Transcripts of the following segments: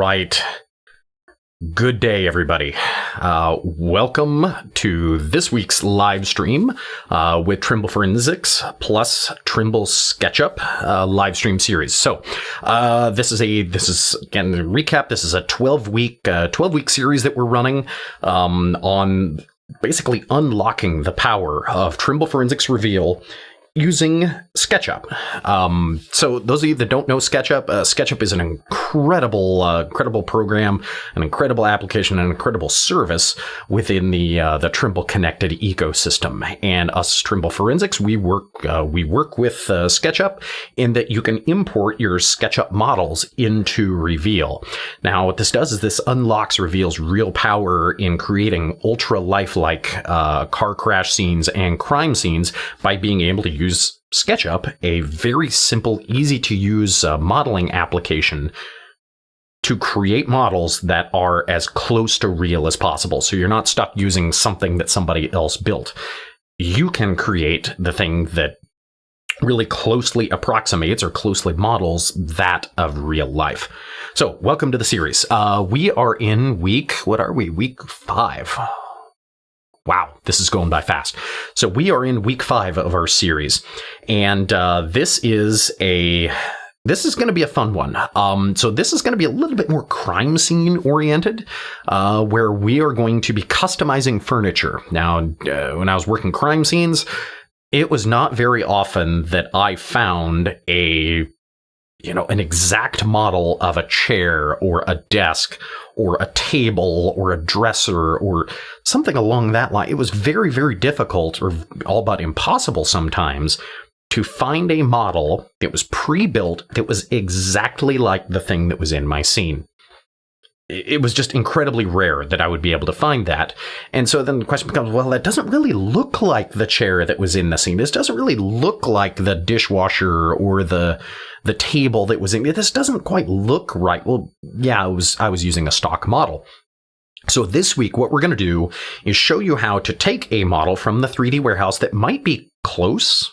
right. Good day, everybody. Welcome to this week's live stream with Trimble Forensics plus Trimble SketchUp live stream series. So this is again to recap. This is a 12-week series that we're running on basically unlocking the power of Trimble Forensics Reveal using SketchUp. So those of you that don't know SketchUp, SketchUp is an incredible program, an incredible application, an incredible service within the Trimble connected ecosystem. And us Trimble Forensics, we work with SketchUp in that you can import your SketchUp models into Reveal. Now, what this does is this unlocks Reveal's real power in creating ultra lifelike car crash scenes and crime scenes by being able to use SketchUp, a very simple, easy to use modeling application to create models that are as close to real as possible. So you're not stuck using something that somebody else built. You can create the thing that really closely approximates or closely models that of real life. So welcome to the series. We are in week 5. Wow, this is going by fast. So we are in week 5 of our series, and this is going to be a fun one. So this is going to be a little bit more crime scene oriented, where we are going to be customizing furniture. Now, when I was working crime scenes, it was not very often that I found an exact model of a chair or a desk or a table or a dresser or something along that line. It was very, very difficult or all but impossible sometimes to find a model that was pre-built that was exactly like the thing that was in my scene. It was just incredibly rare that I would be able to find that. And so then the question becomes, well, that doesn't really look like the chair that was in the scene. This doesn't really look like the dishwasher or the table that was in it. This doesn't quite look right. Well, yeah, I was using a stock model. So this week, what we're going to do is show you how to take a model from the 3D warehouse that might be close.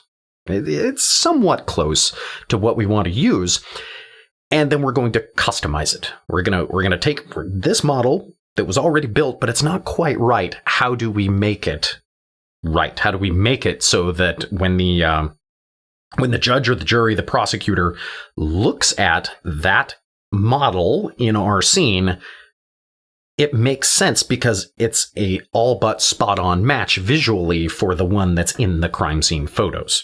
It's somewhat close to what we want to use. And then we're going to customize it. We're going to take this model that was already built, but it's not quite right. How do we make it right? How do we make it so that when the judge or the jury, the prosecutor looks at that model in our scene, it makes sense because it's a all but spot on match visually for the one that's in the crime scene photos.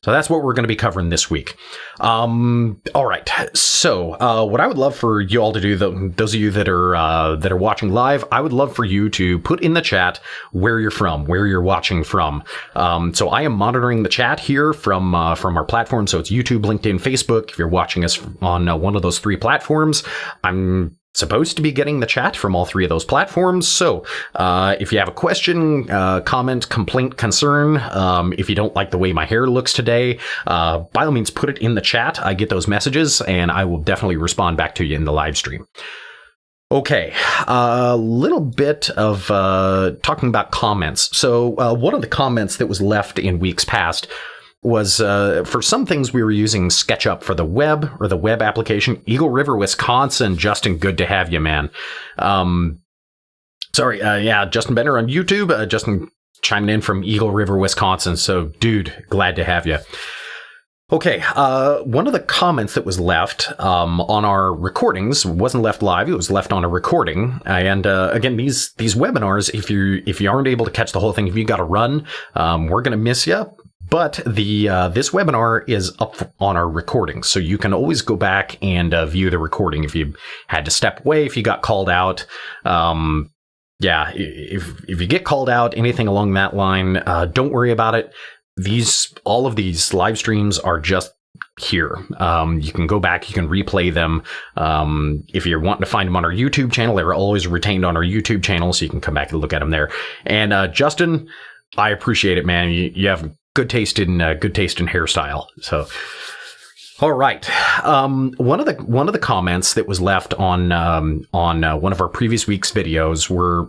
So that's what we're going to be covering this week. All right. So what I would love for you all to do, those of you that are watching live, I would love for you to put in the chat where you're from, where you're watching from. So I am monitoring the chat here from our platform. So it's YouTube, LinkedIn, Facebook. If you're watching us on one of those 3 platforms, I'm supposed to be getting the chat from all 3 of those platforms. So if you have a question, comment, complaint, concern, if you don't like the way my hair looks today, by all means, put it in the chat. I get those messages and I will definitely respond back to you in the live stream. Okay, a little bit of talking about comments. So one of the comments that was left in weeks past was for some things we were using SketchUp for the web or the web application. Eagle River, Wisconsin. Justin, good to have you, man. Justin Benner on YouTube. Justin chiming in from Eagle River, Wisconsin. So, dude, glad to have you. Okay, one of the comments that was left on our recordings wasn't left live; it was left on a recording. And again, these webinars, if you aren't able to catch the whole thing, if you got to run, we're gonna miss you. But this webinar is up on our recording, so you can always go back and view the recording if you had to step away, if you got called out. If you get called out, anything along that line, don't worry about it. All of these live streams are just here. You can go back, you can replay them. If you're wanting to find them on our YouTube channel, they're always retained on our YouTube channel, so you can come back and look at them there. And Justin, I appreciate it, man. You have good taste in hairstyle. So, all right. One of the comments that was left on one of our previous week's videos were,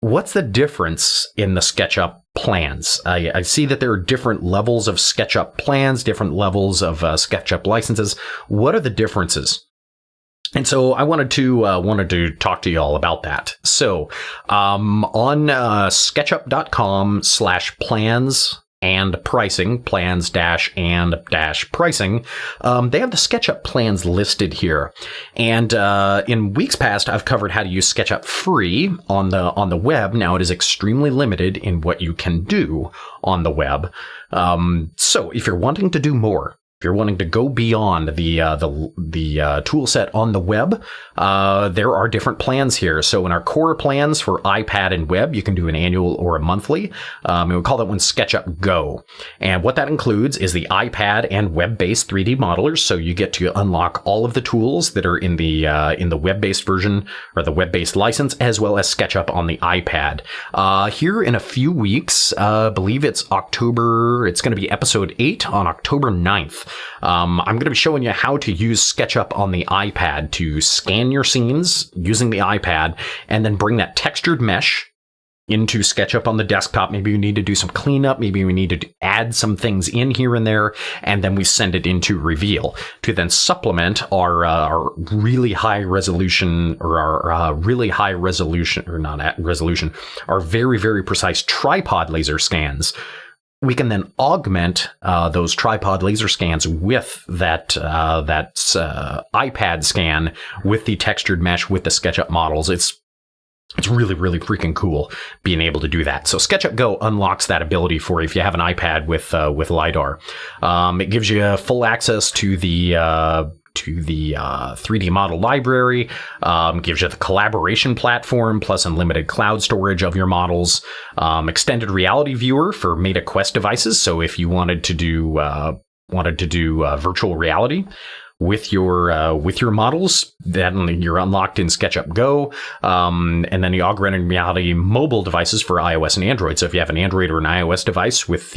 what's the difference in the SketchUp plans? I see that there are different levels of SketchUp plans, different levels of SketchUp licenses. What are the differences? And so I wanted to talk to you all about that. So on SketchUp.com/plans and pricing, plans and pricing, they have the SketchUp plans listed here. And in weeks past, I've covered how to use SketchUp free on the web. Now it is extremely limited in what you can do on the web. So if you're wanting to do more, if you're wanting to go beyond the tool set on the web, there are different plans here. So in our core plans for iPad and web, you can do an annual or a monthly. And we call that one SketchUp Go. And what that includes is the iPad and web-based 3D modelers. So you get to unlock all of the tools that are in the web-based version or the web-based license, as well as SketchUp on the iPad. Here in a few weeks, I believe it's October. It's going to be episode 8 on October 9th. I'm going to be showing you how to use SketchUp on the iPad to scan your scenes using the iPad and then bring that textured mesh into SketchUp on the desktop. Maybe you need to do some cleanup. Maybe we need to add some things in here and there, and then we send it into Reveal to then supplement our really high resolution or our our very, very precise tripod laser scans. We can then augment those tripod laser scans with that iPad scan with the textured mesh with the SketchUp models. It's really, really freaking cool being able to do that. So SketchUp Go unlocks that ability for you if you have an iPad with LiDAR. It gives you full access to the 3D model library, gives you the collaboration platform, plus unlimited cloud storage of your models, extended reality viewer for Meta Quest devices. So if you wanted to do virtual reality with your models, then you're unlocked in SketchUp Go, and then the augmented reality mobile devices for iOS and Android. So if you have an Android or an iOS device with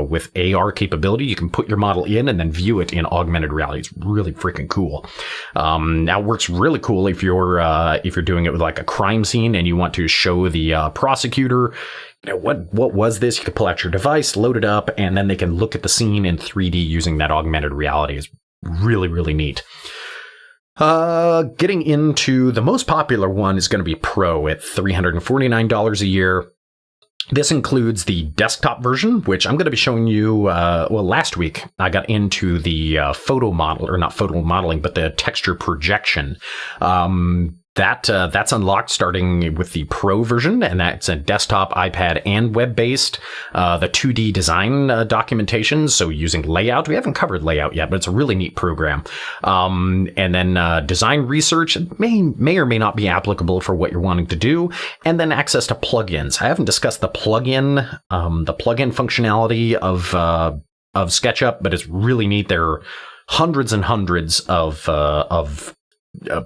with AR capability, you can put your model in and then view it in augmented reality. It's really freaking cool. Now it works really cool if you're doing it with like a crime scene and you want to show the prosecutor, you know, what was this? You can pull out your device, load it up, and then they can look at the scene in 3D using that augmented reality. It's really, really neat. Getting into the most popular one is going to be Pro at $349 a year. This includes the desktop version, which I'm going to be showing you. Last week I got into the photo model, or not photo modeling, but the texture projection. That's unlocked starting with the Pro version, and that's a desktop, iPad, and web-based. The 2D design documentation, so using layout. We haven't covered layout yet, but it's a really neat program. And then design research may or may not be applicable for what you're wanting to do. And then access to plugins. I haven't discussed the plugin functionality of SketchUp, but it's really neat. There are hundreds and hundreds of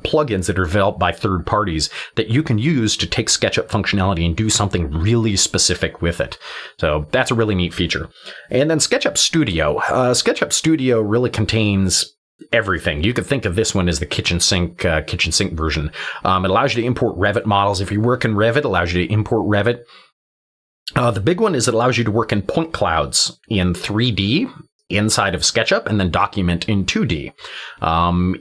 plugins that are developed by third parties that you can use to take SketchUp functionality and do something really specific with it. So that's a really neat feature. And then SketchUp Studio. SketchUp Studio really contains everything. You could think of this one as the kitchen sink version. It allows you to import Revit models. If you work in Revit, it allows you to import Revit. The big one is it allows you to work in point clouds in 3D inside of SketchUp and then document in 2D.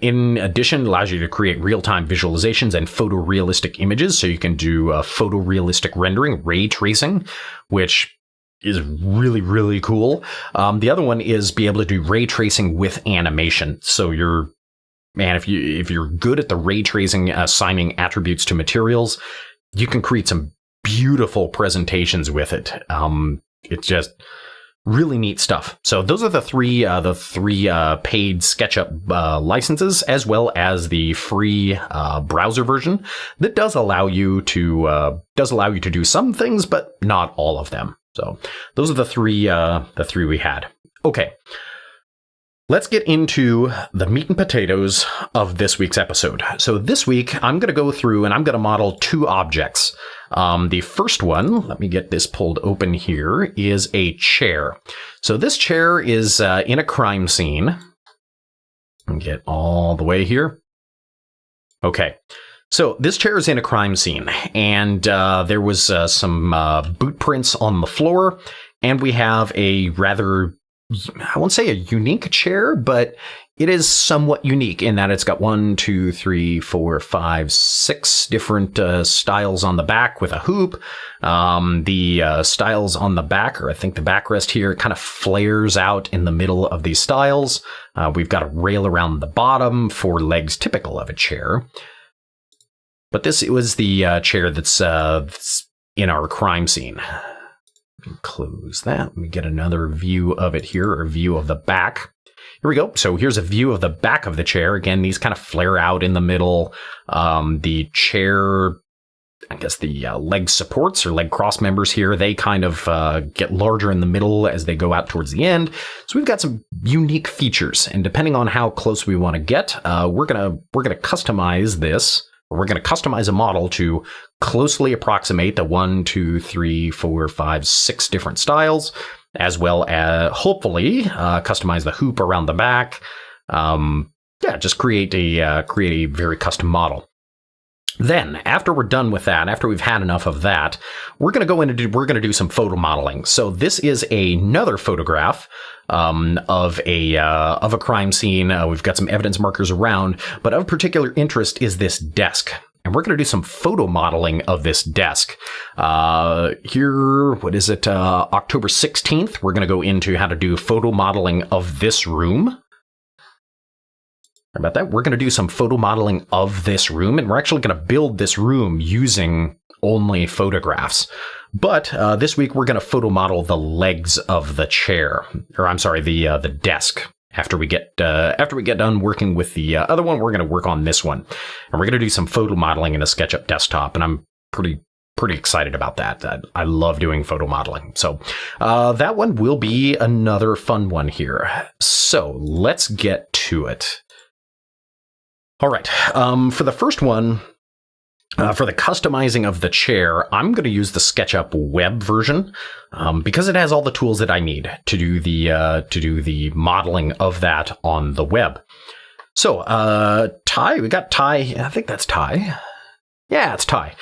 In addition, it allows you to create real-time visualizations and photorealistic images. So you can do photorealistic rendering, ray tracing, which is really, really cool. The other one is be able to do ray tracing with animation. So if you're good at the ray tracing, assigning attributes to materials, you can create some beautiful presentations with it. It's just really neat stuff. So those are the three paid SketchUp licenses, as well as the free browser version that does allow you to do some things, but not all of them. So those are the three we had. Okay. Let's get into the meat and potatoes of this week's episode. So this week, I'm going to go through and I'm going to model two objects. The first one, let me get this pulled open here, is a chair. So this chair is in a crime scene. Get all the way here. Okay. So this chair is in a crime scene, and there was some boot prints on the floor, and we have a rather, I won't say a unique chair, but it is somewhat unique in that it's got 1, 2, 3, 4, 5, 6 different styles on the back with a hoop. The styles on the back, or I think the backrest here, kind of flares out in the middle of these styles. We've got a rail around the bottom for legs typical of a chair. But this was the chair that's in our crime scene. Close that. Let me get another view of it here, or a view of the back. Here we go. So here's a view of the back of the chair. Again, these kind of flare out in the middle. The chair, I guess the leg supports or leg cross members here, they kind of get larger in the middle as they go out towards the end. So we've got some unique features, and depending on how close we want to get, we're gonna customize this. We're going to customize a model to closely approximate the 1, 2, 3, 4, 5, 6 different styles, as well as hopefully customize the hoop around the back. Just create a very custom model. Then, after we're done with that, after we've had enough of that, we're going to do some photo modeling. So this is another photograph of a crime scene. We've got some evidence markers around, but of particular interest is this desk. And we're going to do some photo modeling of this desk. Here, what is it? October 16th, we're going to go into how to do photo modeling of this room. About that, we're going to do some photo modeling of this room, and we're actually going to build this room using only photographs. But this week we're going to photo model the legs of the chair, or I'm sorry, the desk. After we get done working with the other one, we're going to work on this one, and we're going to do some photo modeling in a SketchUp desktop, and I'm pretty excited about that. I love doing photo modeling, so that one will be another fun one here. So let's get to it. All right, for the first one, for the customizing of the chair, I'm going to use the SketchUp web version because it has all the tools that I need to do the modeling of that on the web. So, Ty, we got Ty. I think that's Ty. Yeah, it's Ty.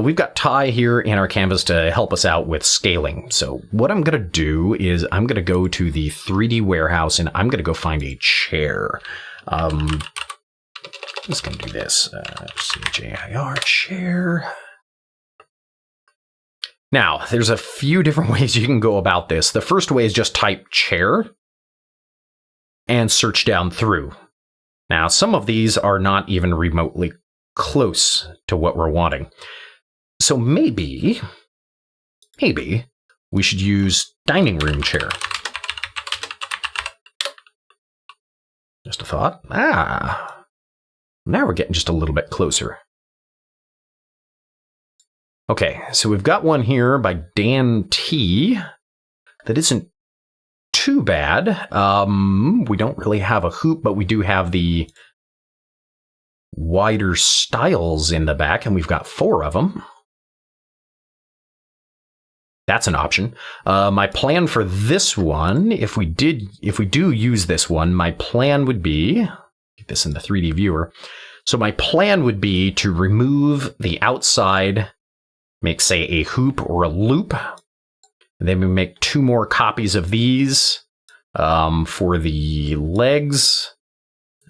We've got Ty here in our canvas to help us out with scaling. So what I'm going to do is I'm going to go to the 3D warehouse and I'm going to go find a chair. I'm just going to do this. CJIR chair. Now, there's a few different ways you can go about this. The first way is just type chair and search down through. Now, some of these are not even remotely close to what we're wanting. So maybe we should use dining room chair. Just a thought. Now we're getting just a little bit closer. Okay, so we've got one here by Dan T. that isn't too bad. We don't really have a hoop, but we do have the wider styles in the back, and we've got 4 of them. That's an option. My plan for this one, if we do use this one, my plan would be, get this in the 3D viewer. So my plan would be to remove the outside, make say a hoop or a loop, and then we make 2 more copies of these for the legs.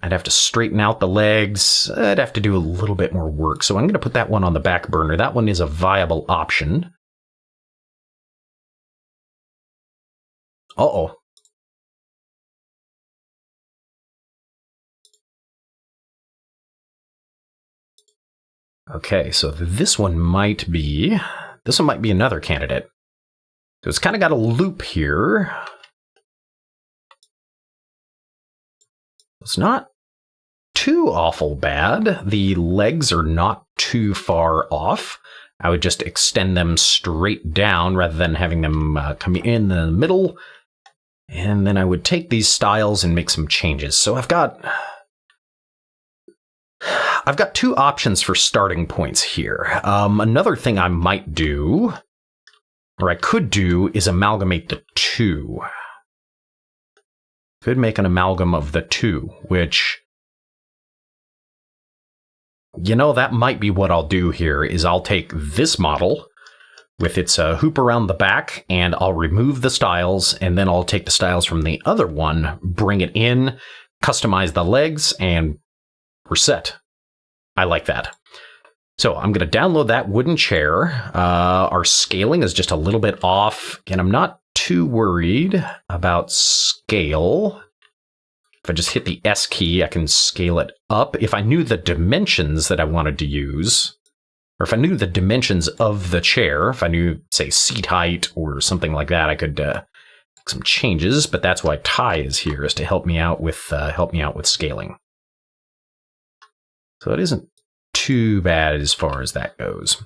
I'd have to straighten out the legs. I'd have to do a little bit more work. So I'm going to put that one on the back burner. That one is a viable option. Uh-oh. Okay, so this one might be another candidate. So it's kind of got a loop here. It's not too awful bad. The legs are not too far off. I would just extend them straight down rather than having them come in the middle. And then I would take these styles and make some changes. So I've got 2 options for starting points here. Another thing I might do, or I could do, is amalgamate the 2. Could make an amalgam of the 2, which, you know, that might be what I'll do here, is I'll take this model with its hoop around the back, and I'll remove the styles, and then I'll take the styles from the other one, bring it in, customize the legs, and we're set. I like that. So I'm going to download that wooden chair. Our scaling is just a little bit off, and I'm not too worried about scale. If I just hit the S key, I can scale it up. If I knew the dimensions that I wanted to use, or if I knew the dimensions of the chair, if I knew, say, seat height or something like that, I could make some changes. But that's why Ty is here, is to help me out with scaling. So it isn't too bad as far as that goes.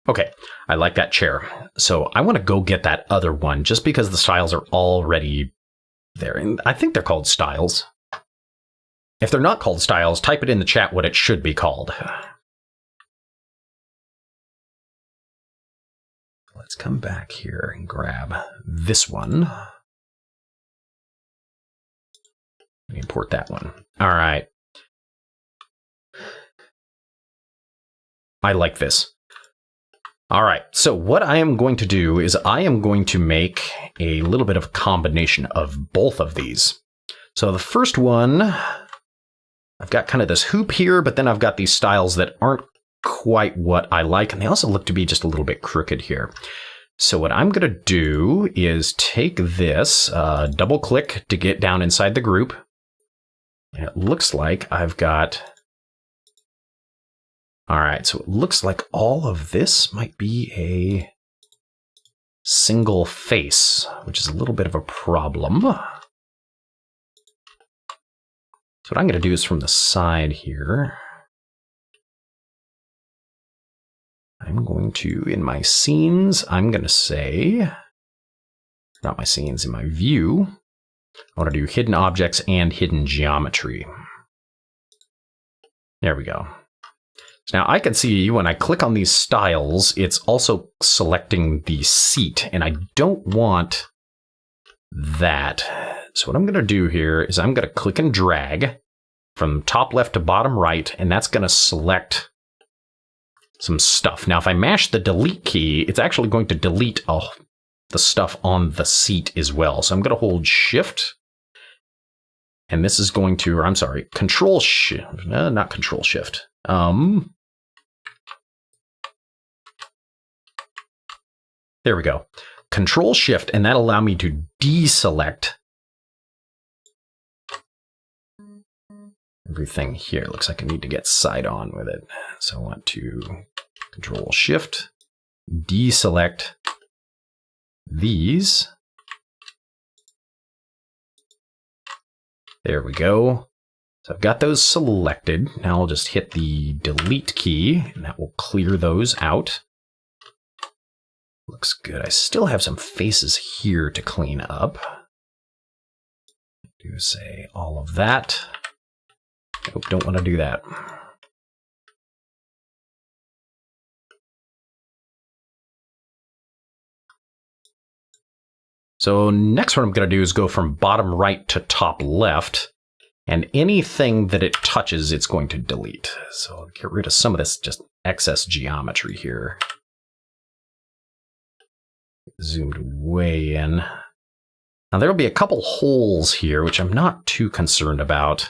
Okay, I like that chair. So I want to go get that other one just because the styles are already there. And I think they're called styles. If they're not called styles, type it in the chat what it should be called. Let's come back here and grab this one. Import that one. All right. I like this. All right, so what I am going to do is I am going to make a little bit of a combination of both of these. So the first one, I've got kind of this hoop here, but then I've got these styles that aren't quite what I like, and they also look to be just a little bit crooked here. So what I'm going to do is take this, double click to get down inside the group. And it looks like I've got... All right, so it looks like all of this might be a single face, which is a little bit of a problem. So what I'm going to do is from the side here, I'm going to, in my scenes, I'm going to say, not my scenes, in my view, I want to do hidden objects and hidden geometry. There we go. So now I can see when I click on these styles, it's also selecting the seat, and I don't want that. So what I'm going to do here is I'm going to click and drag from top left to bottom right, and that's going to select some stuff. Now, if I mash the delete key, it's actually going to delete the stuff on the seat as well. So I'm going to hold Shift, and this is going to, or I'm sorry, Control Shift, not Control Shift. There we go. Control Shift, and that'll allow me to deselect everything here. Looks like I need to get side on with it. So I want to Control Shift, deselect these. There we go. So I've got those selected. Now I'll just hit the delete key, and that will clear those out. Looks good. I still have some faces here to clean up. Do say all of that. Nope, don't want to do that. So next what I'm going to do is go from bottom right to top left. And anything that it touches, it's going to delete. So I'll get rid of some of this just excess geometry here. Zoomed way in. Now there will be a couple holes here, which I'm not too concerned about.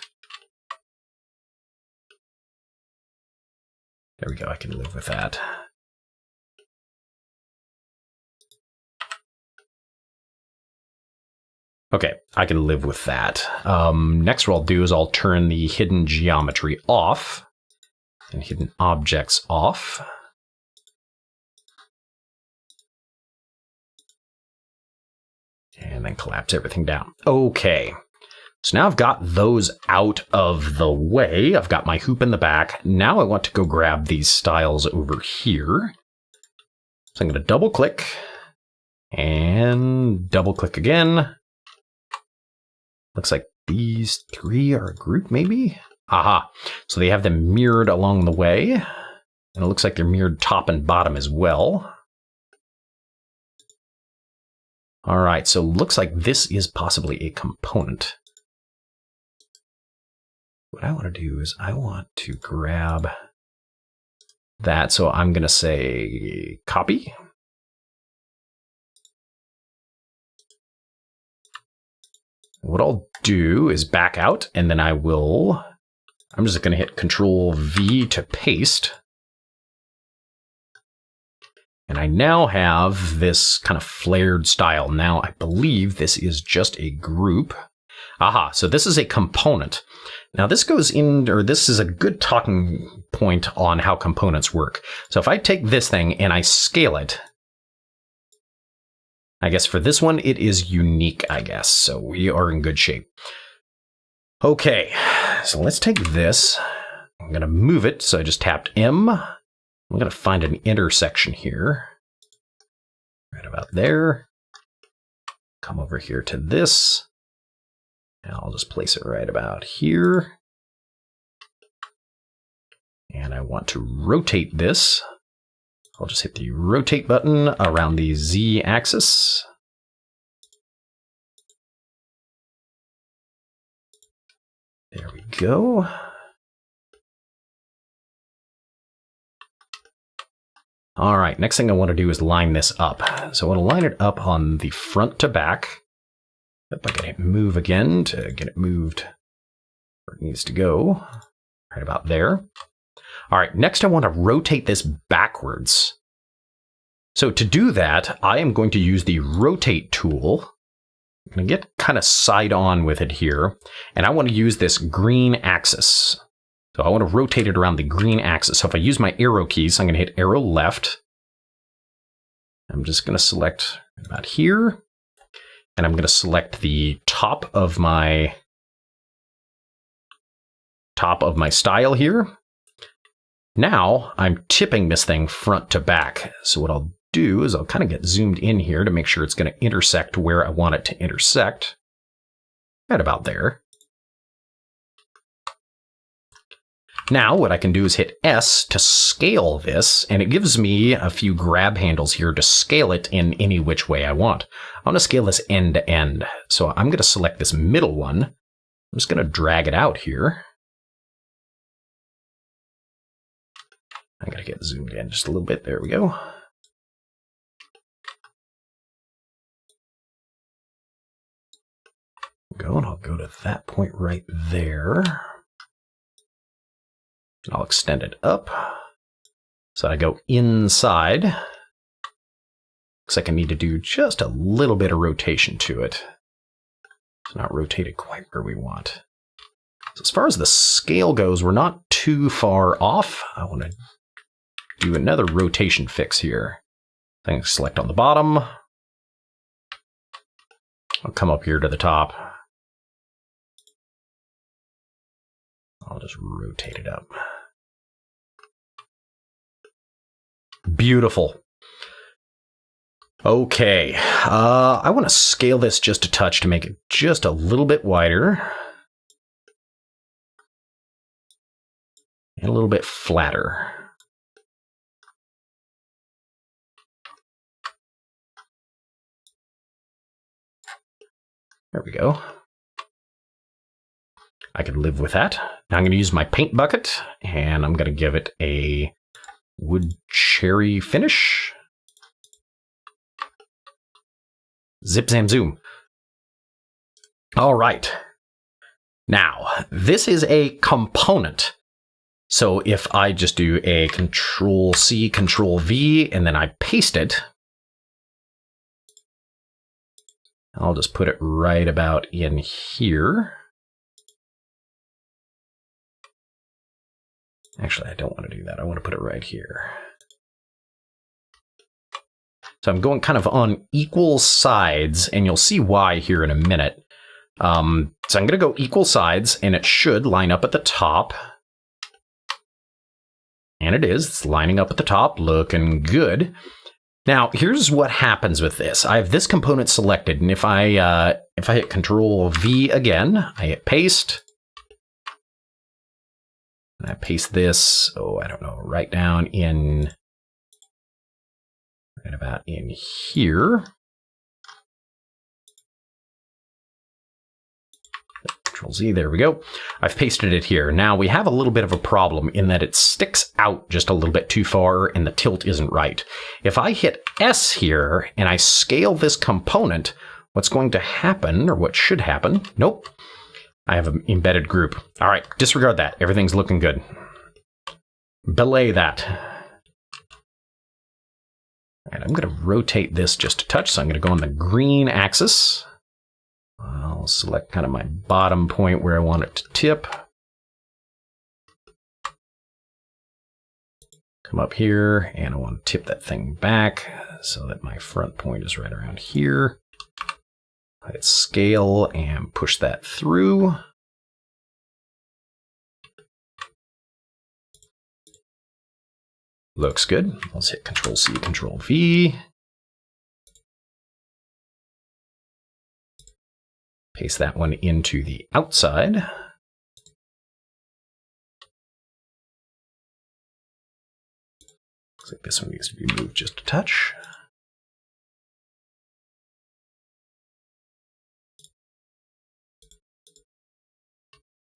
There we go, I can live with that. Okay, I can live with that. Next what I'll do is I'll turn the hidden geometry off and hidden objects off. And then collapse everything down. Okay, so now I've got those out of the way. I've got my hoop in the back. Now I want to go grab these styles over here. So I'm going to double click and double click again. Looks like these three are a group, maybe? Aha, so they have them mirrored along the way. And it looks like they're mirrored top and bottom as well. All right, so looks like this is possibly a component. What I want to do is I want to grab that. So I'm going to say copy. What I'll do is back out, and then I'm just going to hit Control V to paste. And I now have this kind of flared style. Now, I believe this is just a group. Aha, so this is a component. Now, this is a good talking point on how components work. So if I take this thing and I scale it, I guess for this one, it is unique, I guess. So we are in good shape. Okay, so let's take this. I'm going to move it. So I just tapped M. I'm going to find an intersection here. Right about there. Come over here to this. And I'll just place it right about here. And I want to rotate this. I'll just hit the rotate button around the Z axis. There we go. All right, next thing I want to do is line this up. So I want to line it up on the front to back. Yep, I can hit move again to get it moved where it needs to go. Right about there. All right, next I want to rotate this backwards. So to do that, I am going to use the rotate tool. I'm going to get kind of side on with it here. And I want to use this green axis. So I want to rotate it around the green axis. So if I use my arrow keys, I'm going to hit arrow left. I'm just going to select about here. And I'm going to select the top of my style here. Now I'm tipping this thing front to back. So what I'll do is I'll kind of get zoomed in here to make sure it's going to intersect where I want it to intersect. Right about there. Now what I can do is hit S to scale this, and it gives me a few grab handles here to scale it in any which way I want. I want to scale this end to end. So I'm going to select this middle one. I'm just going to drag it out here. I got to get zoomed in just a little bit. There we go. And I'll go to that point right there. And I'll extend it up. So I go inside. Looks like I need to do just a little bit of rotation to it. It's not rotated quite where we want. So as far as the scale goes, we're not too far off. I want to do another rotation fix here. Then select on the bottom. I'll come up here to the top. I'll just rotate it up. Beautiful. Okay, I want to scale this just a touch to make it just a little bit wider. And a little bit flatter. There we go. I could live with that. Now I'm going to use my paint bucket, and I'm going to give it a wood cherry finish. Zip, zam, zoom. All right. Now, this is a component. So if I just do a Control-C, Control-V, and then I paste it, I'll just put it right about in here. Actually, I don't want to do that. I want to put it right here. So I'm going kind of on equal sides, and you'll see why here in a minute. So I'm going to go equal sides, and it should line up at the top. And it is. It's lining up at the top, looking good. Now, here's what happens with this. I have this component selected, and if I hit Control-V again, I hit paste. And I paste this, I don't know, right down in, right about in here. Control-Z, there we go. I've pasted it here. Now we have a little bit of a problem in that it sticks out just a little bit too far and the tilt isn't right. If I hit S here and I scale this component, what's going to happen, or what should happen, nope, I have an embedded group. All right, disregard that. Everything's looking good. Belay that. And I'm going to rotate this just a touch, so I'm going to go on the green axis. I'll select kind of my bottom point where I want it to tip. Come up here, and I want to tip that thing back so that my front point is right around here. Hit scale and push that through. Looks good. Let's hit Control C, Control V. Paste that one into the outside. Looks like this one needs to be moved just a touch.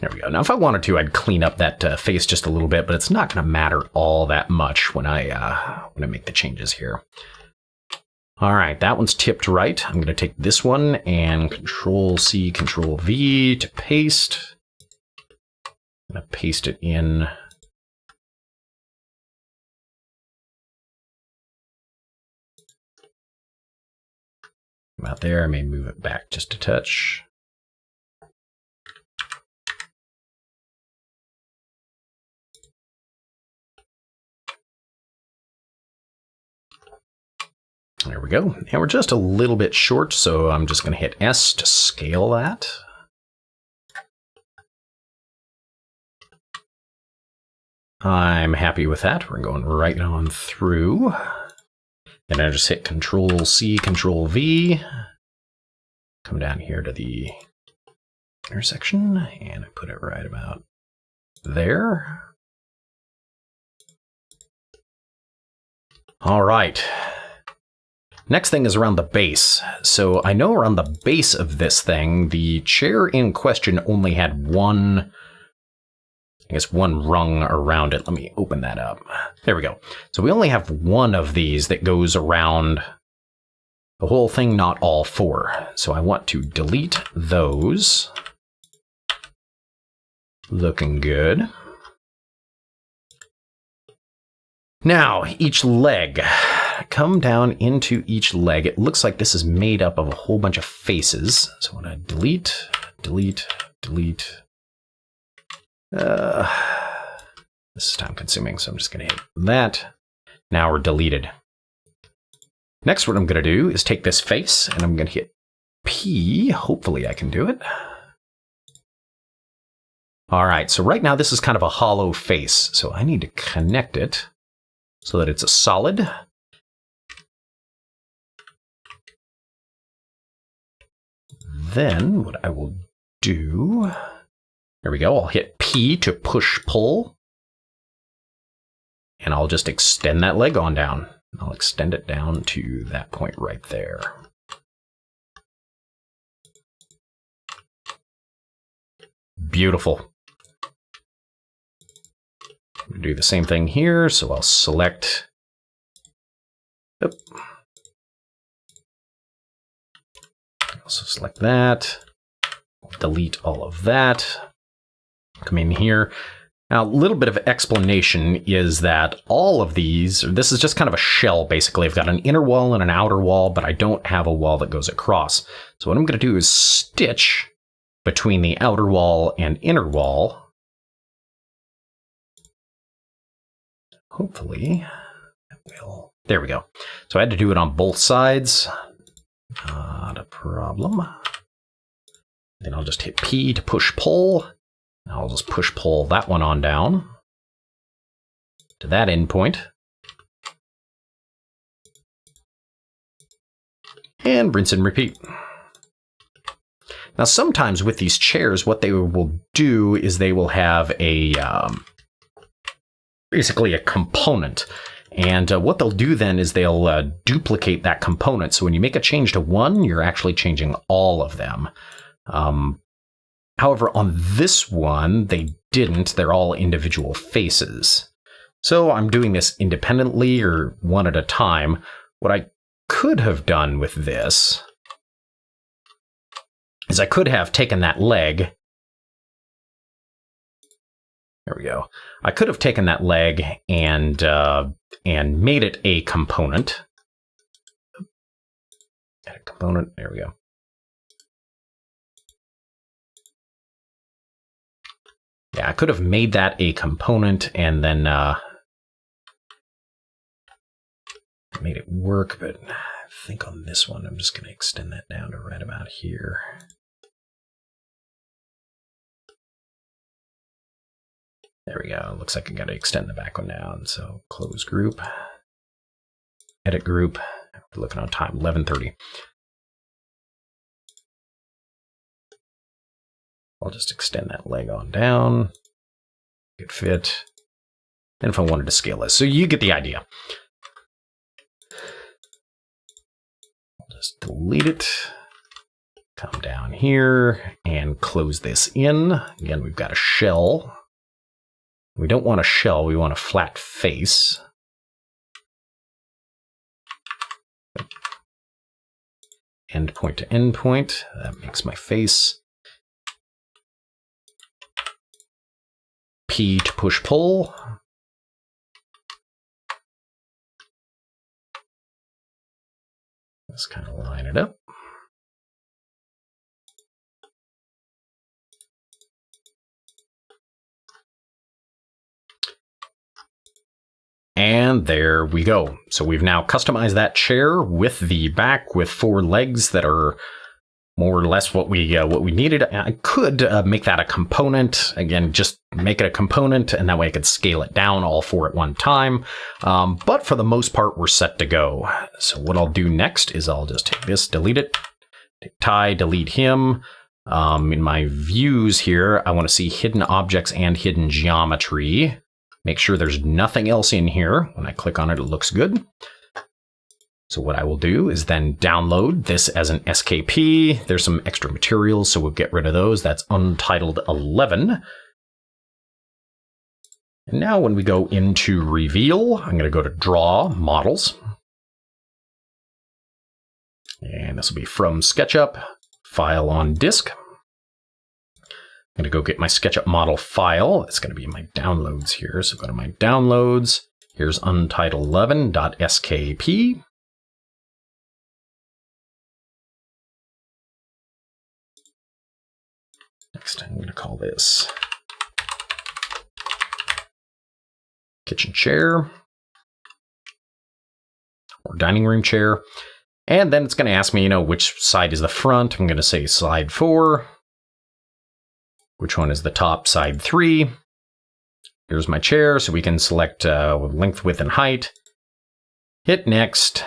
There we go. Now, if I wanted to, I'd clean up that face just a little bit, but it's not going to matter all that much when I make the changes here. All right, that one's tipped right. I'm going to take this one and Control C, Control V to paste. I'm going to paste it in. About there, I may move it back just a touch. There we go. And we're just a little bit short, so I'm just going to hit S to scale that. I'm happy with that. We're going right on through. And I just hit Control C, Control V. Come down here to the intersection, and I put it right about there. All right. Next thing is around the base. So I know around the base of this thing, the chair in question only had one rung around it. Let me open that up. There we go. So we only have one of these that goes around the whole thing, not all four. So I want to delete those. Looking good. Now, each leg. Come down into each leg. It looks like this is made up of a whole bunch of faces. So I want to delete, delete, delete. This is time consuming, so I'm just going to hit that. Now we're deleted. Next, what I'm going to do is take this face and I'm going to hit P. Hopefully I can do it. All right, so right now this is kind of a hollow face. So I need to connect it so that it's a solid. Then what I will do, there we go, I'll hit P to push pull. And I'll just extend that leg on down. I'll extend it down to that point right there. Beautiful. I'll do the same thing here, so I'll select. Yep. Also select that. Delete all of that. Come in here. Now, a little bit of explanation is that all of these, this is just kind of a shell, basically. I've got an inner wall and an outer wall, but I don't have a wall that goes across. So what I'm going to do is stitch between the outer wall and inner wall. Hopefully, it will. There we go. So I had to do it on both sides. Not a problem. Then I'll just hit P to push pull. I'll just push pull that one on down to that endpoint. And rinse and repeat. Now sometimes with these chairs, what they will do is they will have a basically a component. And what they'll do then is they'll duplicate that component. So when you make a change to one, you're actually changing all of them. However, on this one, they didn't. They're all individual faces. So I'm doing this independently or one at a time. What I could have done with this is I could have taken that leg. There we go. I could have taken that leg and made it a component. Add a component. There we go. Yeah, I could have made that a component and then made it work, but I think on this one, I'm just going to extend that down to right about here. There we go. Looks like I got to extend the back one down. So close group, edit group. We're looking on time, 11:30. I'll just extend that leg on down. Good fit. And if I wanted to scale this, so you get the idea. I'll just delete it. Come down here and close this in. Again, we've got a shell. We don't want a shell, we want a flat face. Endpoint to endpoint. That makes my face. P to push pull. Let's kind of line it up. And there we go. So we've now customized that chair with the back with 4 legs that are more or less what we needed. I could make that a component. Again, just make it a component, and that way I could scale it down all 4 at one time. But for the most part, we're set to go. So what I'll do next is I'll just take this, delete it, take Ty, delete him. In my views here, I want to see hidden objects and hidden geometry. Make sure there's nothing else in here. When I click on it, it looks good. So what I will do is then download this as an SKP. There's some extra materials, so we'll get rid of those. That's Untitled 11. And now when we go into Reveal, I'm going to go to Draw, Models. And this will be from SketchUp, File on Disk. I'm going to go get my SketchUp model file. It's going to be in my downloads here. So go to my downloads. Here's untitled11.skp. Next, I'm going to call this kitchen chair or dining room chair. And then it's going to ask me, which side is the front. I'm going to say side 4. Which one is the top? Side 3. Here's my chair, so we can select length, width, and height. Hit next.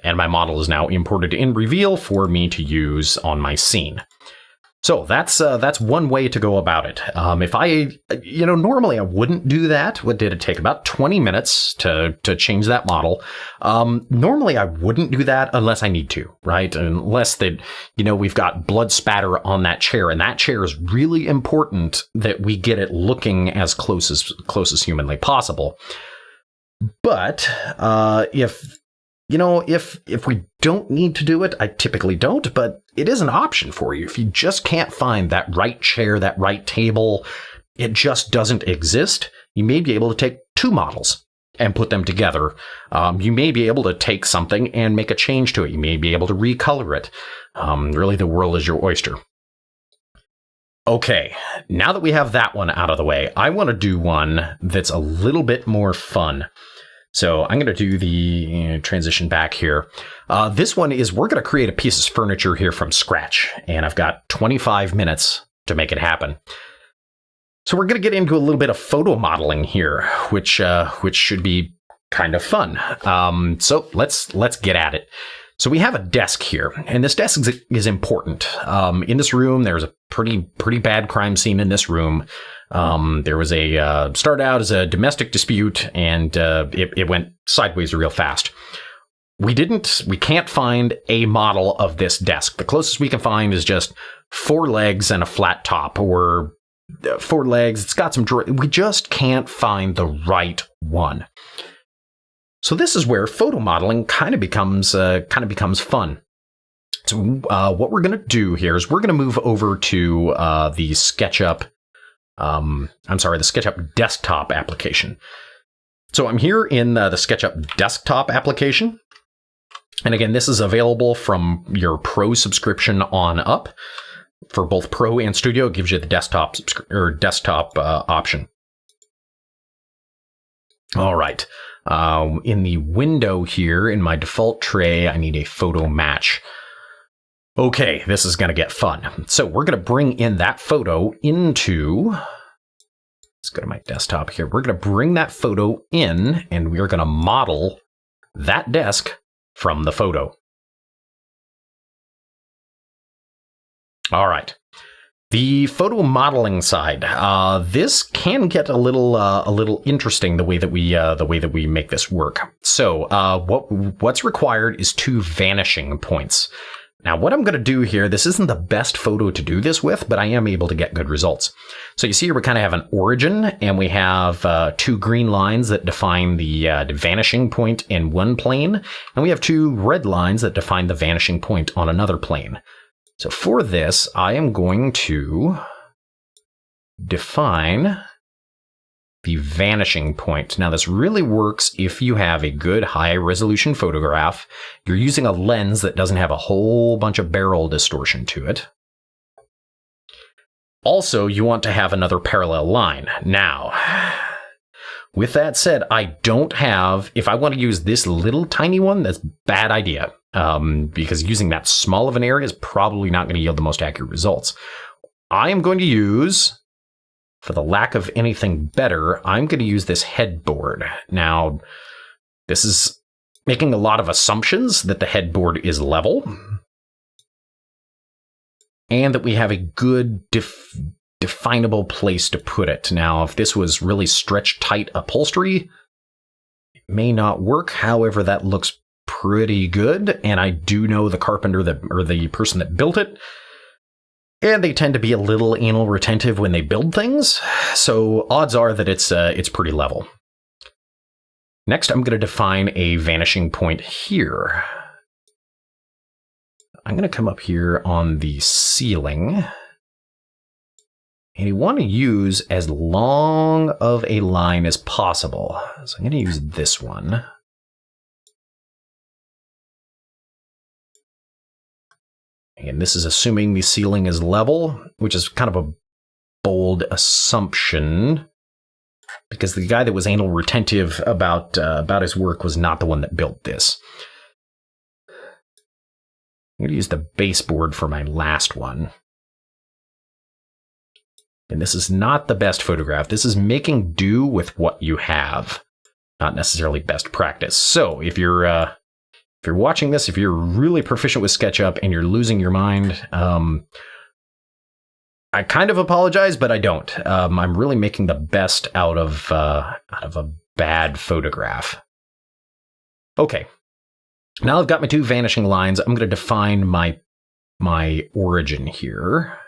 And my model is now imported in Reveal for me to use on my scene. So that's one way to go about it. If I, normally I wouldn't do that. What did it take? About 20 minutes to change that model. Normally I wouldn't do that unless I need to, right? Unless that, we've got blood spatter on that chair, and that chair is really important that we get it looking as close as humanly possible. But if we don't need to do it, I typically don't, but it is an option for you. If you just can't find that right chair, that right table, it just doesn't exist, you may be able to take 2 models and put them together. You may be able to take something and make a change to it. You may be able to recolor it. Really, the world is your oyster. Okay, now that we have that one out of the way, I want to do one that's a little bit more fun. So I'm going to do the transition back here. This one is we're going to create a piece of furniture here from scratch, and I've got 25 minutes to make it happen. So we're going to get into a little bit of photo modeling here, which should be kind of fun. So let's get at it. So we have a desk here, and this desk is important. In this room, there's a pretty bad crime scene in this room. There was started out as a domestic dispute, and it went sideways real fast. We can't find a model of this desk. The closest we can find is just 4 legs and a flat top, or 4 legs. It's got some drawers. We just can't find the right one. So this is where photo modeling kind of becomes fun. So what we're going to do here is we're going to move over to the SketchUp, the SketchUp desktop application. So I'm here in the SketchUp desktop application. And again, this is available from your Pro subscription on up. For both Pro and Studio, it gives you the desktop option. All right. In the window here, in my default tray, I need a photo match. Okay, this is going to get fun. So we're going to bring in that photo into... Let's go to my desktop here. We're going to bring that photo in, and we're going to model that desk from the photo. All right. The photo modeling side. This can get a little interesting the way that we make this work. So what's required is 2 vanishing points. Now, what I'm going to do here, this isn't the best photo to do this with, but I am able to get good results. So you see here we kind of have an origin, and we have 2 green lines that define the vanishing point in one plane, and we have 2 red lines that define the vanishing point on another plane. So for this, I am going to define the vanishing point. Now, this really works if you have a good high-resolution photograph. You're using a lens that doesn't have a whole bunch of barrel distortion to it. Also, you want to have another parallel line. Now, with that said, I don't have... If I want to use this little tiny one, that's a bad idea. Because using that small of an area is probably not going to yield the most accurate results. I am going to use... For the lack of anything better, I'm going to use this headboard. Now, this is making a lot of assumptions that the headboard is level and that we have a good definable place to put it. Now, if this was really stretched tight upholstery, it may not work. However, that looks pretty good, and I do know the carpenter or the person that built it. And they tend to be a little anal retentive when they build things, so odds are that it's pretty level. Next, I'm going to define a vanishing point here. I'm going to come up here on the ceiling, and you want to use as long of a line as possible. So I'm going to use this one. And this is assuming the ceiling is level, which is kind of a bold assumption, because the guy that was anal retentive about his work was not the one that built this. I'm going to use the baseboard for my last one. And this is not the best photograph. This is making do with what you have, not necessarily best practice. So if you're watching this, if you're really proficient with SketchUp and you're losing your mind, I kind of apologize, but I don't. I'm really making the best out of a bad photograph. Okay, now I've got my 2 vanishing lines. I'm going to define my origin here.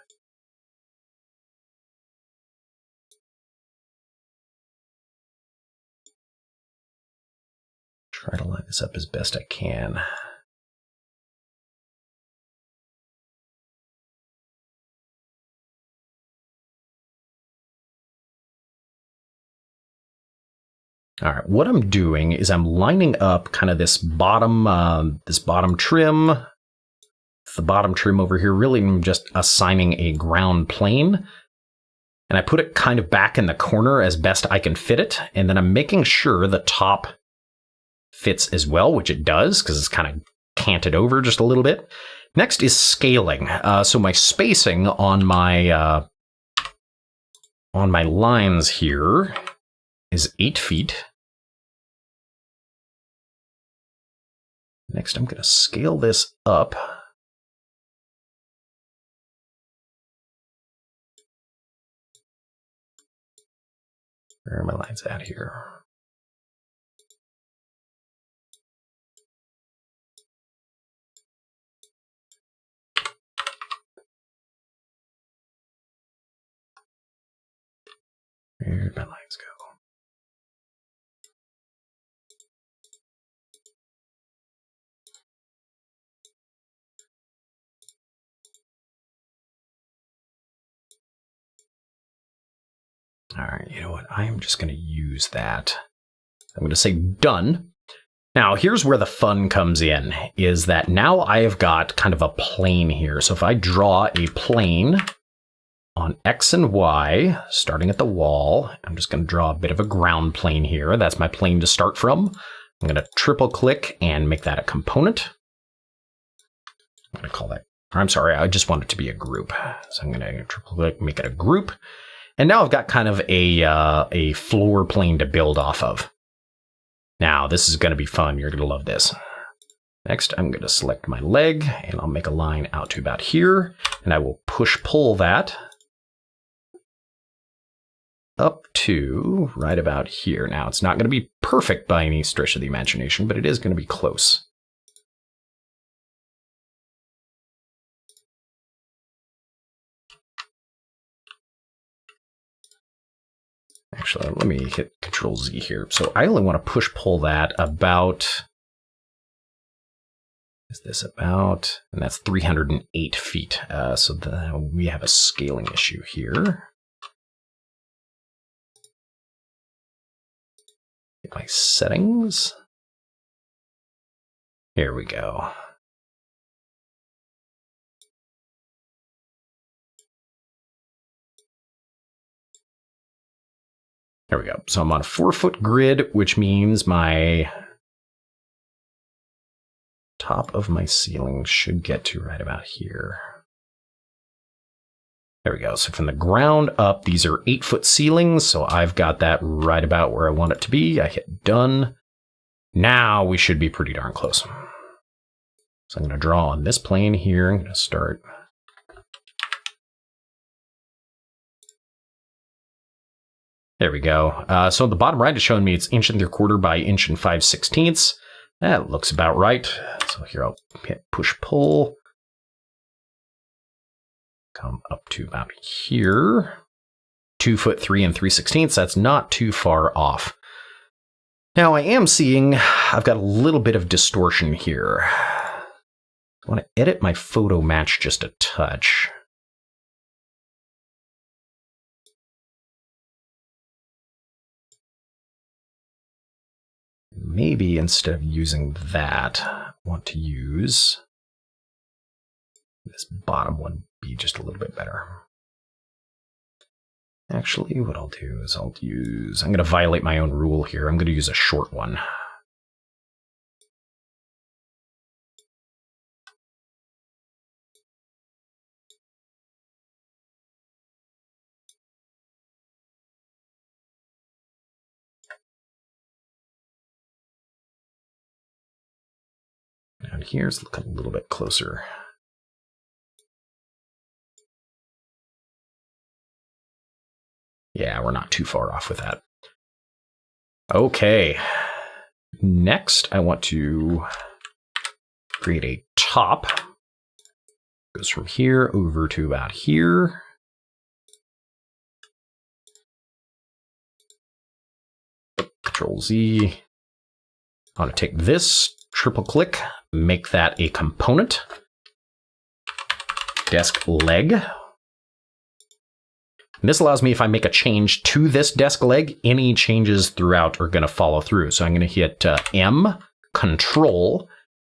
Try to line this up as best I can. All right, what I'm doing is I'm lining up kind of this bottom trim. The bottom trim over here, really I'm just assigning a ground plane. And I put it kind of back in the corner as best I can fit it. And then I'm making sure the top fits as well, which it does, because it's kind of canted over just a little bit. Next is scaling. So my spacing on my lines here is 8 feet. Next, I'm going to scale this up. Where are my lines at here? Where'd my lines go? All right, you know what? I am just going to use that. I'm going to say done. Now, here's where the fun comes in, is that now I have got kind of a plane here. So if I draw a plane on X and Y, starting at the wall, I'm just going to draw a bit of a ground plane here. That's my plane to start from. I'm going to triple click and make that a component. I'm going to call that, or I'm sorry, I just want it to be a group. So I'm going to triple click, make it a group. And now I've got kind of a floor plane to build off of. Now, this is going to be fun. You're going to love this. Next, I'm going to select my leg, and I'll make a line out to about here. And I will push-pull that up to right about here. Now, it's not going to be perfect by any stretch of the imagination, but it is going to be close. Actually, let me hit Control Z here. So I only want to push-pull that about, is this about, and that's 308 feet. So we have a scaling issue here. Get my settings. Here we go. There we go. So I'm on a 4-foot grid, which means my top of my ceiling should get to right about here. There we go. So from the ground up, these are 8-foot ceilings. So I've got that right about where I want it to be. I hit done. Now we should be pretty darn close. So I'm going to draw on this plane here. I'm going to start. There we go. So the bottom right is showing me it's 1 3/4 by 1 5/16. That looks about right. So here I'll hit push pull. Come up to about here. 2 foot 3 3/16. That's not too far off. Now I am seeing I've got a little bit of distortion here. I want to edit my photo match just a touch. Maybe instead of using that, I want to use this bottom one be just a little bit better. Actually, what I'll do is I'm going to violate my own rule here. I'm going to use a short one. And here's looking a little bit closer. Yeah, we're not too far off with that. Okay. Next, I want to create a top. Goes from here over to about here. Control Z. I want to take this, triple click, make that a component. Desk leg. And this allows me, if I make a change to this desk leg, any changes throughout are going to follow through. So I'm going to hit M, Control,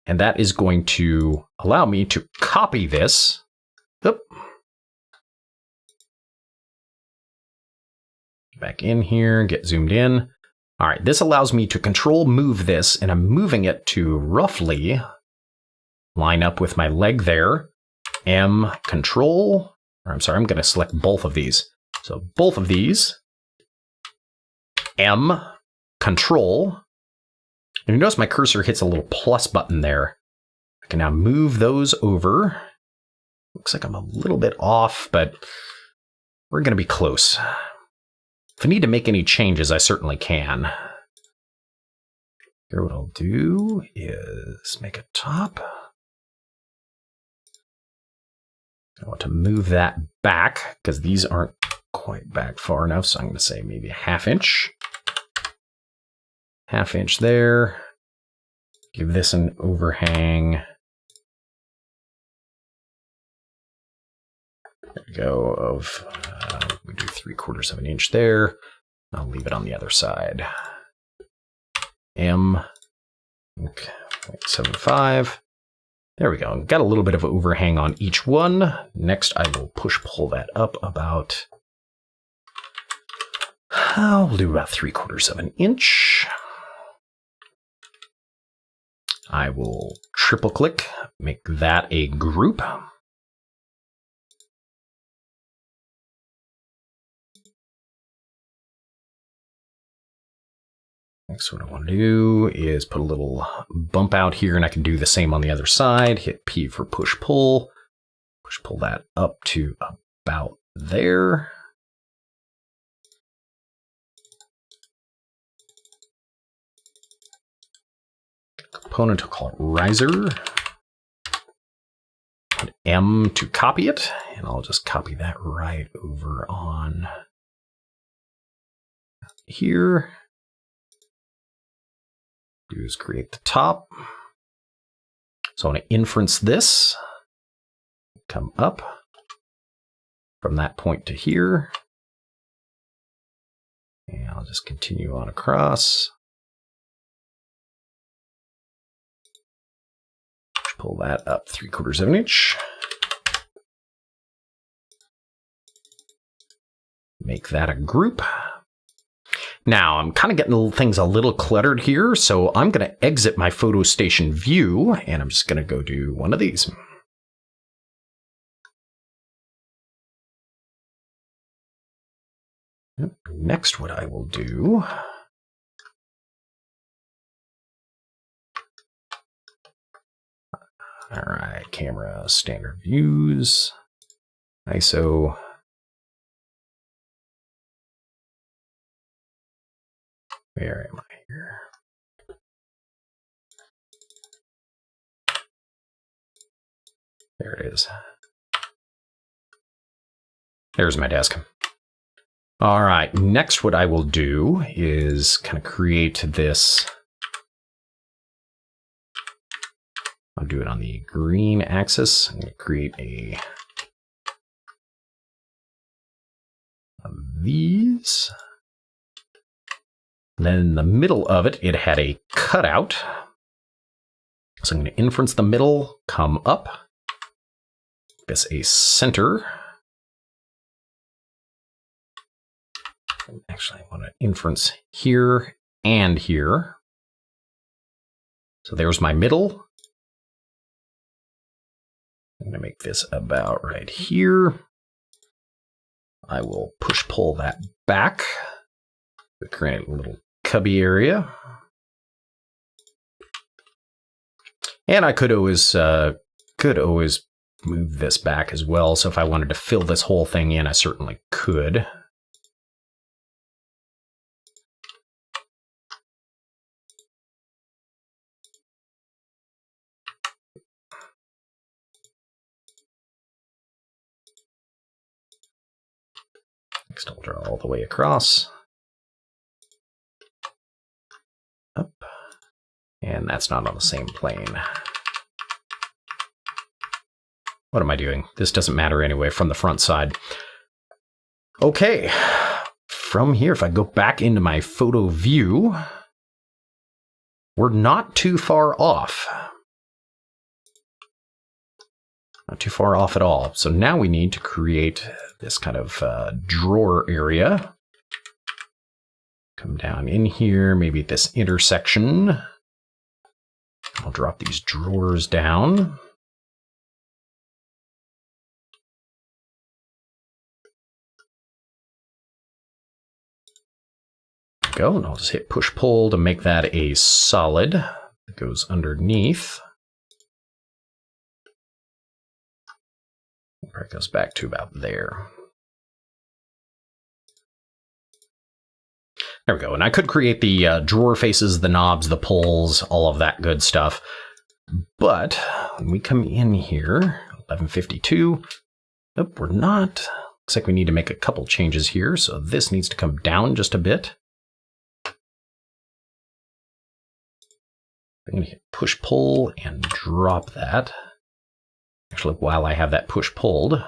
and that is going to allow me to copy this. Oop. Back in here, get zoomed in. All right, this allows me to control move this, and I'm moving it to roughly line up with my leg there. M, Control, or I'm sorry, I'm going to select both of these. So both of these, M, Control, and you notice my cursor hits a little plus button there. I can now move those over. Looks like I'm a little bit off, but we're going to be close. If I need to make any changes, I certainly can. Here, what I'll do is make a top. I want to move that back because these aren't quite back far enough. So I'm going to say maybe a 1/2 inch. 1/2 inch there. Give this an overhang. There we go. We do 3/4 of an inch there. I'll leave it on the other side. M. Okay, 0.75. There we go. Got a little bit of overhang on each one. Next, I will pull that up about. I'll do about 3/4 of an inch. I will triple click, make that a group. Next, what I want to do is put a little bump out here, and I can do the same on the other side. Hit P for push-pull. Push-pull that up to about there. Component, I'll call it riser. Put M to copy it, and I'll just copy that right over on here. Do is create the top. So I want to inference this. Come up from that point to here. And I'll just continue on across. Pull that up 3/4 of an inch. Make that a group. Now, I'm kind of getting things a little cluttered here, so I'm going to exit my photo station view, and I'm just going to go do one of these. Next, what I will do... All right, camera, standard views, ISO. Where am I here? There it is. There's my desk. All right, next what I will do is kind of create this. I'll do it on the green axis. I'm going to create of these. Then in the middle of it, it had a cutout. So I'm going to inference the middle, come up. Guess a center. Actually, I want to inference here and here. So there's my middle. I'm going to make this about right here. I will push-pull that back to create a little cubby area. And I could always move this back as well. So if I wanted to fill this whole thing in, I certainly could. Next, I'll draw all the way across. Up. And that's not on the same plane. What am I doing? This doesn't matter anyway from the front side. Okay. From here, if I go back into my photo view, we're not too far off. Not too far off at all. So now we need to create this kind of drawer area. Come down in here, maybe at this intersection. I'll drop these drawers down. Go, and I'll just hit push-pull to make that a solid that goes underneath. It goes back to about there. There we go. And I could create the drawer faces, the knobs, the pulls, all of that good stuff. But when we come in here, 1152, oh, we're not. Looks like we need to make a couple changes here. So this needs to come down just a bit. I'm going to hit push-pull and drop that. Actually, while I have that push-pulled,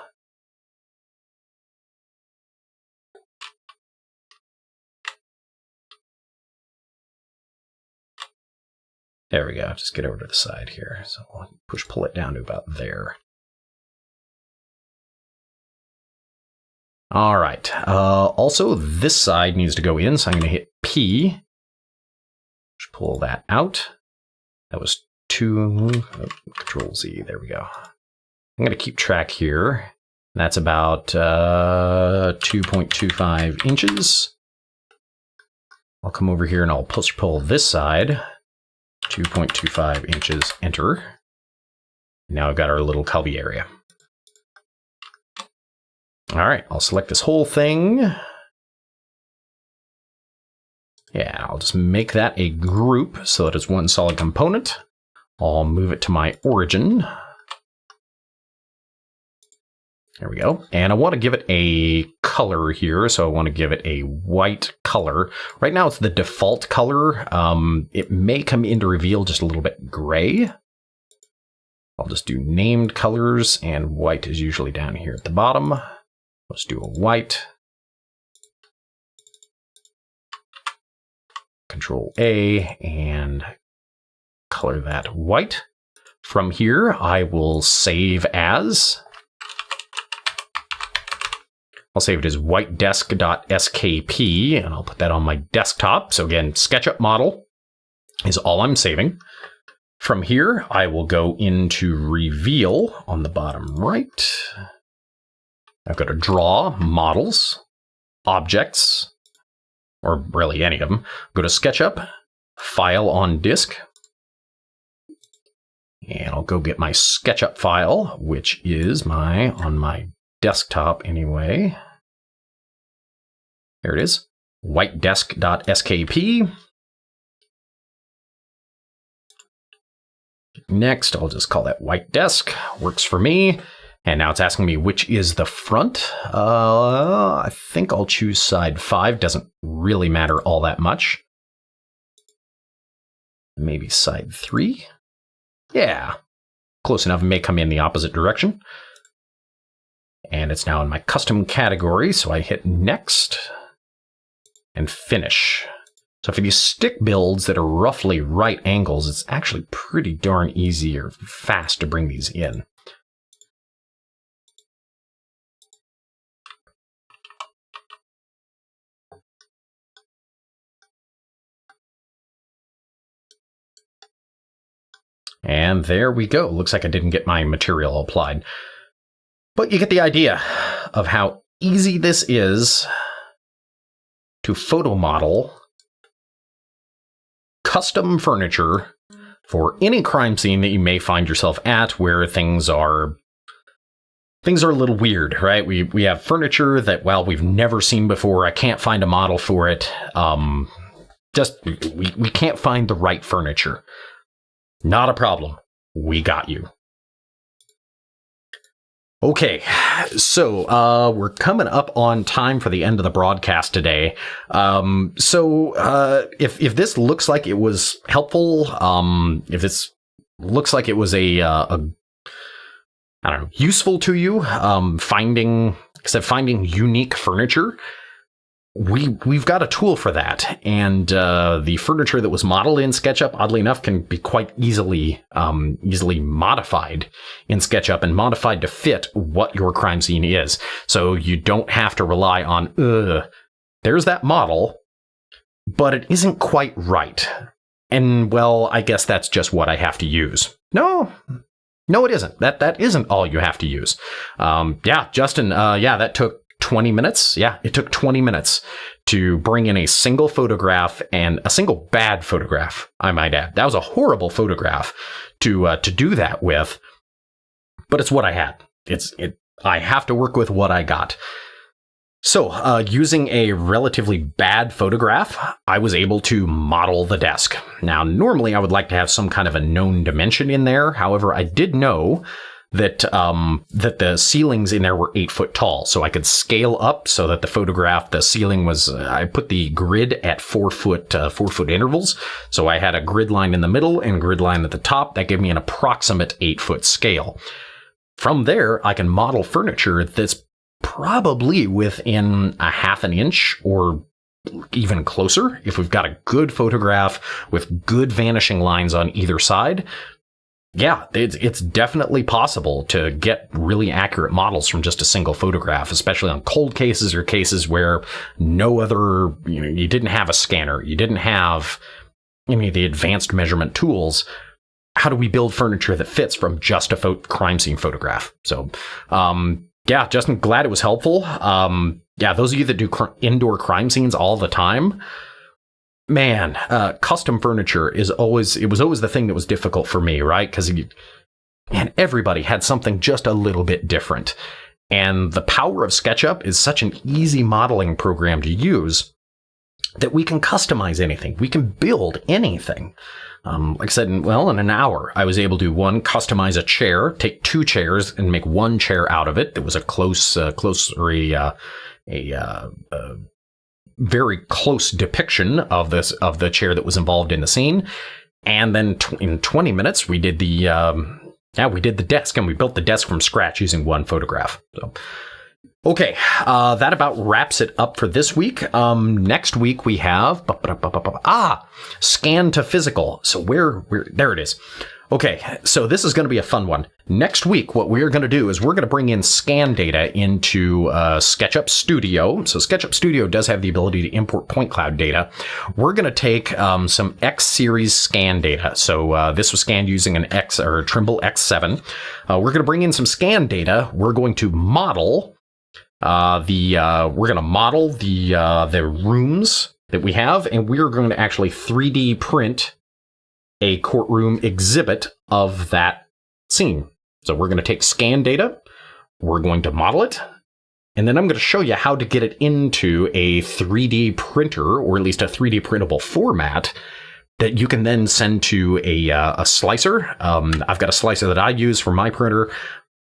There we go. Just get over to the side here. So I'll pull it down to about there. All right. Also, this side needs to go in, so I'm going to hit P. Just pull that out. That was 2. Control Z. There we go. I'm going to keep track here. That's about 2.25 inches. I'll come over here and I'll pull this side. 2.25 inches. Enter. Now I've got our little cubby area. All right, I'll select this whole thing. Yeah, I'll just make that a group so that it's one solid component. I'll move it to my origin. There we go. And I want to give it a color here, so I want to give it a white color. Right now it's the default color. It may come into Reveal just a little bit gray. I'll just do named colors, and white is usually down here at the bottom. Let's do a white. Control A and color that white. From here, I will save as. I'll save it as whitedesk.skp, and I'll put that on my desktop. So again, SketchUp model is all I'm saving. From here, I will go into Reveal on the bottom right. I've got to draw models, objects, or really any of them. Go to SketchUp, File on Disk, and I'll go get my SketchUp file, which is on my desktop anyway. There it is, whitedesk.skp. Next, I'll just call that white desk. Works for me. And now it's asking me which is the front. I think I'll choose side 5. Doesn't really matter all that much. Maybe side 3. Yeah, close enough. It may come in the opposite direction. And it's now in my custom category, so I hit next and finish. So for these stick builds that are roughly right angles, it's actually pretty darn easy or fast to bring these in. And there we go. Looks like I didn't get my material applied. But you get the idea of how easy this is to photo model custom furniture for any crime scene that you may find yourself at where things are a little weird, right? We have furniture that, well, we've never seen before. I can't find a model for it. We can't find the right furniture. Not a problem. We got you. Okay, so we're coming up on time for the end of the broadcast today. If this looks like it was helpful, if this looks like it was useful to you, finding unique furniture, we've got a tool for that, and the furniture that was modeled in SketchUp, oddly enough, can be quite easily modified in SketchUp and modified to fit what your crime scene is. So you don't have to rely on there's that model, but it isn't quite right, and well, I guess that's just what I have to use. No, it isn't. That isn't all you have to use. Justin. That took 20 minutes. Yeah, it took 20 minutes to bring in a single photograph, and a single bad photograph, I might add. That was a horrible photograph to do that with, but it's what I had. I have to work with what I got. So, using a relatively bad photograph, I was able to model the desk. Now, normally I would like to have some kind of a known dimension in there. However, I did know that the ceilings in there were 8 foot tall, so I could scale up so that the ceiling was. I put the grid at 4 foot intervals, so I had a grid line in the middle and a grid line at the top. That gave me an approximate 8 foot scale. From there, I can model furniture that's probably within a half an inch or even closer, if we've got a good photograph with good vanishing lines on either side, yeah, it's definitely possible to get really accurate models from just a single photograph, especially on cold cases or cases where no other, you didn't have a scanner, you didn't have any of the advanced measurement tools. How do we build furniture that fits from just a crime scene photograph? So, yeah, Justin, glad it was helpful. Yeah, those of you that do indoor crime scenes all the time, man, custom furniture was always the thing that was difficult for me, right? Because, man, everybody had something just a little bit different. And the power of SketchUp is such an easy modeling program to use that we can customize anything. We can build anything. Like I said, in an hour, I was able to, customize a chair, take 2 chairs and make 1 chair out of it. That was a very close depiction of the chair that was involved in the scene. And then in 20 minutes, we did the desk, and we built the desk from scratch using 1 photograph. So, okay, that about wraps it up for this week. Next week we have scan to physical. So where there it is. Okay, so this is going to be a fun one. Next week, what we're going to do is we're going to bring in scan data into SketchUp Studio. So SketchUp Studio does have the ability to import point cloud data. We're going to take some X series scan data. So this was scanned using an Trimble X7. We're going to bring in some scan data. We're going to model the rooms that we have, and we're going to actually 3D print a courtroom exhibit of that scene. So we're going to take scan data, we're going to model it, and then I'm going to show you how to get it into a 3D printer, or at least a 3D printable format that you can then send to a slicer. I've got a slicer that I use for my printer,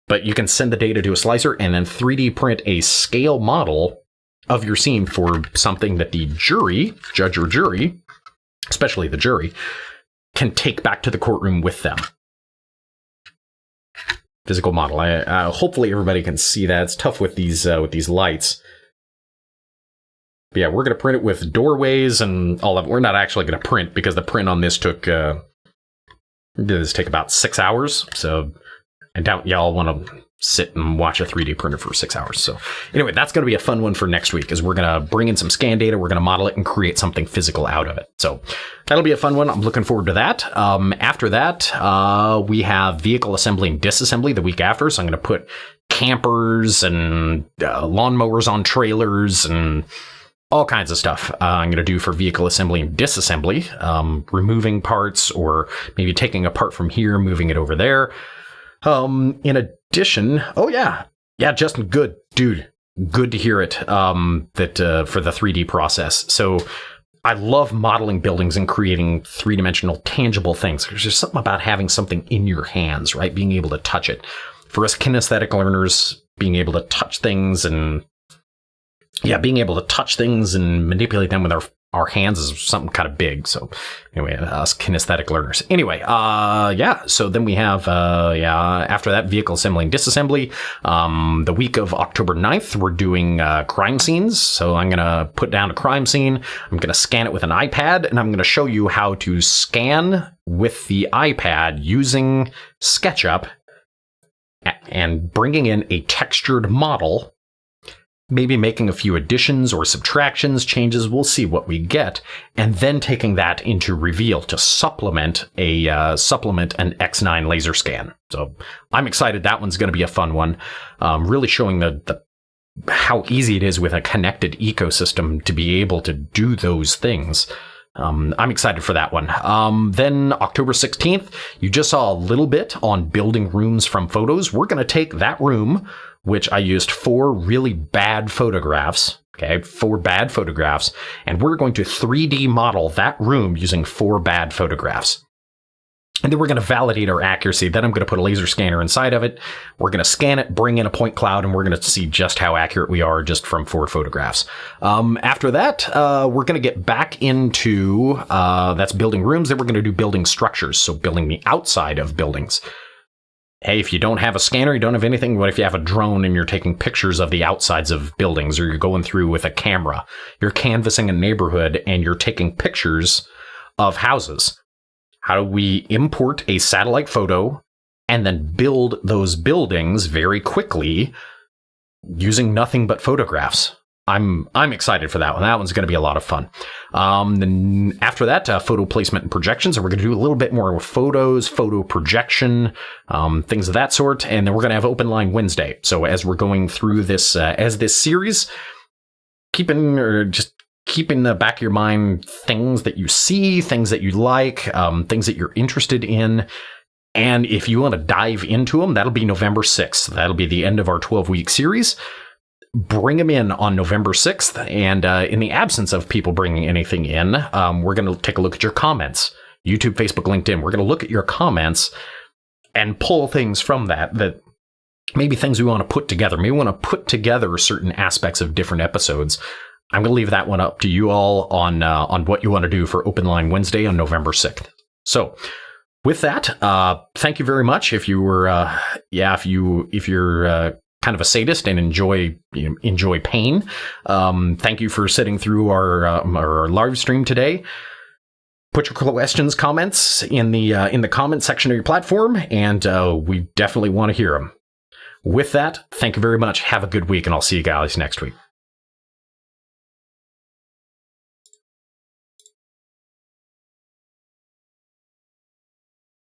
but you can send the data to a slicer and then 3D print a scale model of your scene for something that the judge or jury, especially the jury, can take back to the courtroom with them. Physical model. Hopefully everybody can see that. It's tough with these lights. But yeah, we're going to print it with doorways and all of it. We're not actually going to print because the print on this took about 6 hours. So I doubt y'all want to sit and watch a 3D printer for 6 hours. So anyway, that's going to be a fun one for next week, is we're going to bring in some scan data, we're going to model it and create something physical out of it. So that'll be a fun one. I'm looking forward to that. After that, we have vehicle assembly and disassembly the week after. So I'm going to put campers and lawnmowers on trailers and all kinds of stuff I'm going to do for vehicle assembly and disassembly, removing parts or maybe taking a part from here, moving it over there. In addition, Justin, good to hear it, that for the 3D process. So I love modeling buildings and creating 3-dimensional tangible things. There's just something about having something in your hands, right? Being able to touch it. For us kinesthetic learners, being able to touch things and manipulate them with our hands is something kind of big. So anyway, us kinesthetic learners. Anyway, so then we have, after that, vehicle assembly and disassembly. The week of October 9th, we're doing crime scenes. So I'm going to put down a crime scene. I'm going to scan it with an iPad, and I'm going to show you how to scan with the iPad using SketchUp and bringing in a textured model, maybe making a few additions or subtractions, changes, we'll see what we get, and then taking that into Reveal to supplement an X9 laser scan. So I'm excited. That one's going to be a fun one. Really showing the how easy it is with a connected ecosystem to be able to do those things. I'm excited for that one. Then October 16th, you just saw a little bit on building rooms from photos. We're going to take that room, which I used 4 really bad photographs. Okay, 4 bad photographs. And we're going to 3D model that room using 4 bad photographs. And then we're going to validate our accuracy. Then I'm going to put a laser scanner inside of it. We're going to scan it, bring in a point cloud, and we're going to see just how accurate we are just from 4 photographs. After that, we're going to get back into, that's building rooms. Then we're going to do building structures. So building the outside of buildings. hey, if you don't have a scanner, you don't have anything, what if you have a drone and you're taking pictures of the outsides of buildings, or you're going through with a camera, you're canvassing a neighborhood and you're taking pictures of houses? How do we import a satellite photo and then build those buildings very quickly using nothing but photographs? I'm excited for that one. That one's going to be a lot of fun. Then after that, photo placement and projections. And we're going to do a little bit more with photos, photo projection, things of that sort. And then we're going to have Open Line Wednesday. So as we're going through this, as this series, keep in the back of your mind things that you see, things that you like, things that you're interested in. And if you want to dive into them, that'll be November 6th. That'll be the end of our 12-week series. Bring them in on November 6th. And in the absence of people bringing anything in, we're going to take a look at your comments. YouTube, Facebook, LinkedIn. We're going to look at your comments and pull things from that maybe things we want to put together. Maybe we want to put together certain aspects of different episodes. I'm going to leave that one up to you all on what you want to do for Open Line Wednesday on November 6th. So with that, thank you very much. If you were, if you're kind of a sadist and enjoy pain, thank you for sitting through our live stream today. Put your questions, comments in the comment section of your platform, and we definitely want to hear them. With that, thank you very much. Have a good week, and I'll see you guys next week.